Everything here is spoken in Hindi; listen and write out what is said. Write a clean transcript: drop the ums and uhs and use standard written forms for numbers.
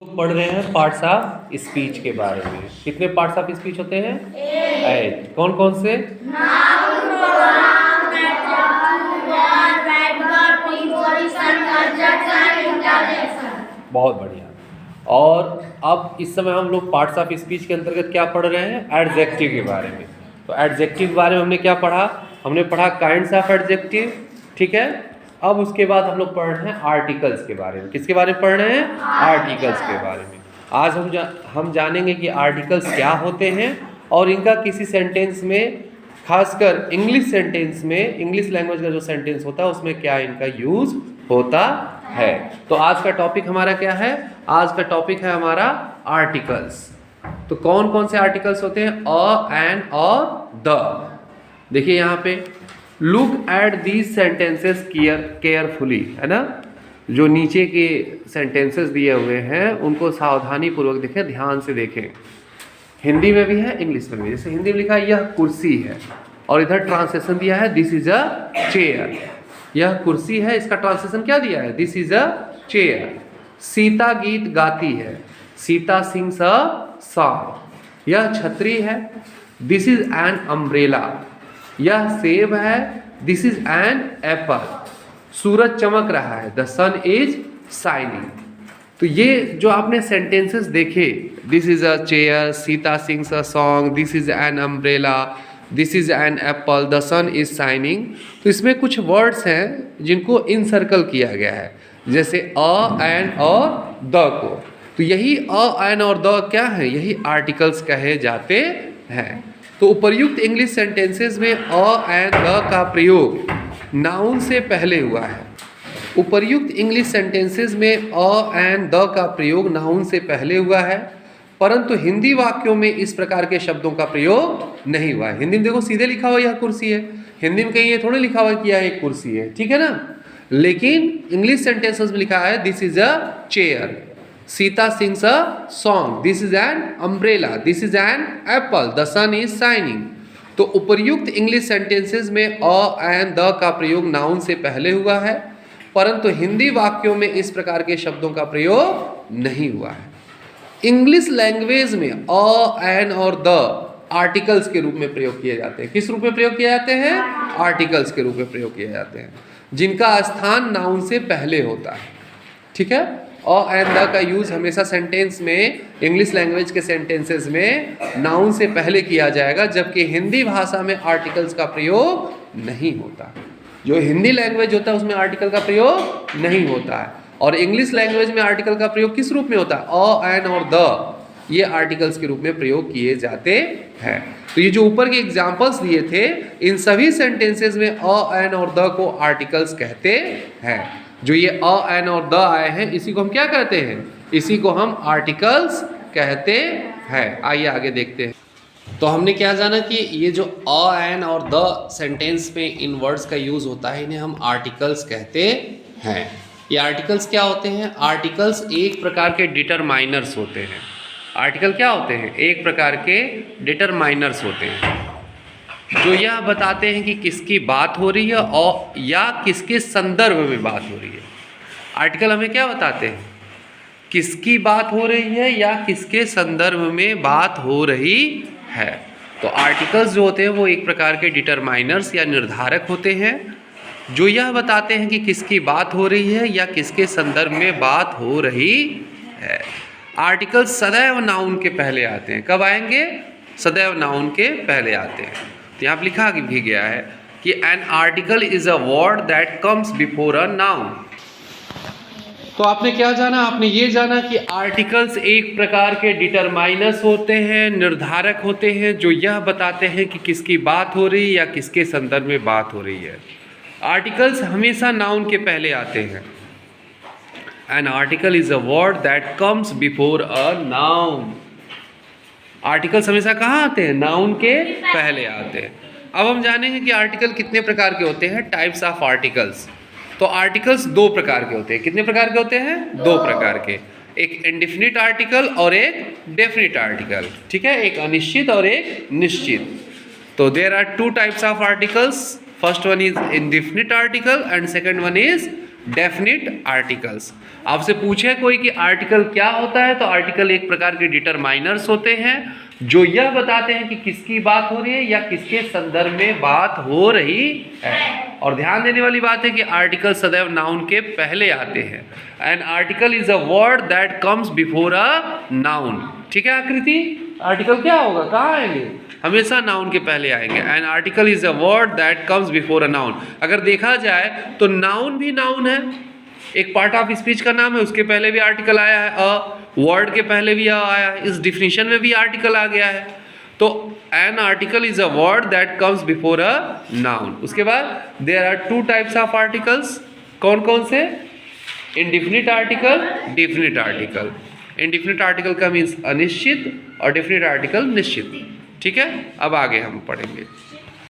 पढ़ रहे हैं पार्ट्स ऑफ स्पीच के बारे में। कितने पार्ट्स ऑफ स्पीच होते हैं? 8। कौन कौन से? बहुत बढ़िया। और अब इस समय हम लोग पार्ट्स ऑफ स्पीच के अंतर्गत क्या पढ़ रहे हैं? एडजेक्टिव के बारे में। तो एडजेक्टिव के बारे में हमने क्या पढ़ा? हमने पढ़ा काइंड्स ऑफ एडजेक्टिव, ठीक है। अब उसके बाद हम लोग पढ़ रहे हैं आर्टिकल्स के बारे में। किसके बारे में पढ़ रहे हैं? आर्टिकल्स के बारे में। आज हम जानेंगे कि आर्टिकल्स क्या होते हैं और इनका किसी सेंटेंस में, खासकर इंग्लिश सेंटेंस में, इंग्लिश लैंग्वेज का जो सेंटेंस होता है उसमें क्या इनका यूज होता है। तो आज का टॉपिक हमारा क्या है? आज का टॉपिक है हमारा आर्टिकल्स। तो कौन कौन से आर्टिकल्स होते हैं? अ, एन और द। देखिए यहाँ पे, look at these sentences carefully, है ना। जो नीचे के सेंटेंसेस दिए हुए हैं उनको सावधानी पूर्वक देखें, ध्यान से देखें। हिंदी में भी है, इंग्लिश में भी। जैसे हिंदी में लिखा है यह कुर्सी है, और इधर ट्रांसलेशन दिया है दिस इज अ चेयर। यह कुर्सी है, इसका ट्रांसलेशन क्या दिया है? This is a chair. Sita गीत गाती है, सीता सिंग्स अ सॉन्ग। यह छतरी है, दिस इज एन अम्ब्रेला। यह सेब है, दिस इज एन एप्पल। सूरज चमक रहा है, द सन इज शाइनिंग। तो ये जो आपने सेंटेंसेस देखे, this is a chair, Sita sings a song, this is an umbrella, this is an apple, the sun is shining. तो इसमें कुछ वर्ड्स हैं जिनको इनसर्कल किया गया है, जैसे अ, एन और द को। तो यही अ, एन और द क्या है? यही आर्टिकल्स कहे जाते हैं। तो उपर्युक्त इंग्लिश सेंटेंसेस में अ, एन, द का प्रयोग नाउन से पहले हुआ है। उपर्युक्त इंग्लिश सेंटेंसेस में अ, एन, द का प्रयोग नाउन से पहले हुआ है, परंतु हिंदी वाक्यों में इस प्रकार के शब्दों का प्रयोग नहीं हुआ है। हिंदी में देखो सीधे लिखा हुआ यह कुर्सी है, हिंदी में कहीं ये थोड़े लिखा हुआ कि यह एक कुर्सी है, ठीक है ना। लेकिन इंग्लिश सेंटेंसेस में लिखा है this is a chair, Sita sings a song, this is an umbrella, this is an apple, the sun is shining. तो उपर्युक्त इंग्लिश सेंटेंसेस में अ, एन, द का प्रयोग नाउन से पहले हुआ है, परंतु हिंदी वाक्यों में इस प्रकार के शब्दों का प्रयोग नहीं हुआ है। इंग्लिश लैंग्वेज में अ, एन और द आर्टिकल्स के रूप में प्रयोग किए जाते हैं। किस रूप में प्रयोग किए जाते हैं? आर्टिकल्स के रूप में प्रयोग किए जाते हैं, जिनका स्थान नाउन से पहले होता है, ठीक है। अ, एन, द का यूज हमेशा सेंटेंस में, इंग्लिश लैंग्वेज के सेंटेंसेस में नाउन से पहले किया जाएगा, जबकि हिंदी भाषा में आर्टिकल्स का प्रयोग नहीं होता। जो हिंदी लैंग्वेज होता है उसमें आर्टिकल का प्रयोग नहीं होता है, और इंग्लिश लैंग्वेज में आर्टिकल का प्रयोग किस रूप में होता है? अ, एन और द, ये आर्टिकल्स के रूप में प्रयोग किए जाते हैं। तो ये जो ऊपर के एग्जाम्पल्स दिए थे, इन सभी सेंटेंसेस में अ, एन और द को आर्टिकल्स कहते हैं। जो ये अ, एन और द आए हैं, इसी को हम क्या कहते हैं? इसी को हम आर्टिकल्स कहते हैं। आइए आगे देखते हैं। तो हमने क्या जाना कि ये जो अ, एन और द सेंटेंस में इन वर्ड्स का यूज होता है, इन्हें हम आर्टिकल्स कहते हैं। ये आर्टिकल्स क्या होते हैं? आर्टिकल्स एक प्रकार के डिटरमाइनर्स होते हैं। आर्टिकल क्या होते हैं? एक प्रकार के डिटरमाइनर्स होते हैं, जो यह बताते हैं कि किसकी बात हो रही है और या किसके संदर्भ में बात हो रही है। आर्टिकल हमें क्या बताते हैं? किसकी बात हो रही है या किसके संदर्भ में बात हो रही है। तो आर्टिकल्स जो होते हैं वो एक प्रकार के डिटरमाइनर्स या निर्धारक होते हैं, जो यह बताते हैं कि किसकी बात हो रही है या किसके संदर्भ में बात हो रही है। आर्टिकल्स सदैव नाउन के पहले आते हैं। कब आएंगे? सदैव नाउन के पहले आते हैं। तो यहाँ पर लिखा भी गया है कि N article is a word that comes before a noun. तो आपने क्या जाना? आपने ये जाना कि आर्टिकल्स एक प्रकार के डिटरमाइनर्स होते हैं, निर्धारक होते हैं, जो यह बताते हैं कि किसकी बात हो रही है या किसके संदर्भ में बात हो रही है। आर्टिकल्स हमेशा नाउन के पहले आते हैं। N article is a word that comes before a noun. Articles हमेशा कहाँ आते हैं? नाउन के पहले आते हैं। अब हम जानेंगे कि आर्टिकल कितने प्रकार के होते हैं, टाइप्स ऑफ आर्टिकल्स। तो आर्टिकल्स दो प्रकार के होते हैं। कितने प्रकार के होते हैं? दो प्रकार के। एक इंडेफिनिट आर्टिकल और एक डेफिनिट आर्टिकल, ठीक है। एक अनिश्चित और एक निश्चित। तो there are two types of articles. First one is indefinite article and second one is definite articles. आपसे पूछे कोई कि आर्टिकल क्या होता है, तो आर्टिकल एक प्रकार के डिटरमाइनर्स होते हैं जो यह बताते हैं कि किसकी बात हो रही है या किसके संदर्भ में बात हो रही है। और ध्यान देने वाली बात है कि आर्टिकल सदैव नाउन के पहले आते हैं। N article is a word that comes before a noun. ठीक है आकृति, आर्टिकल क्या होगा, कहाँ आएंगे, हमेशा नाउन के पहले आएंगे। N article is a word that comes before a noun. अगर देखा जाए तो नाउन भी नाउन है, एक पार्ट ऑफ स्पीच का नाम है, उसके पहले भी आर्टिकल आया है, अ वर्ड के पहले भी अ आया है, इस डिफिनीशन में भी आर्टिकल आ गया है। तो an article is a word that comes before a noun. उसके बाद there are two types of articles, कौन कौन से, indefinite article, definite article. Indefinite article का मीन्स अनिश्चित और डेफिनिट आर्टिकल निश्चित। ठीक है, अब आगे हम पढ़ेंगे।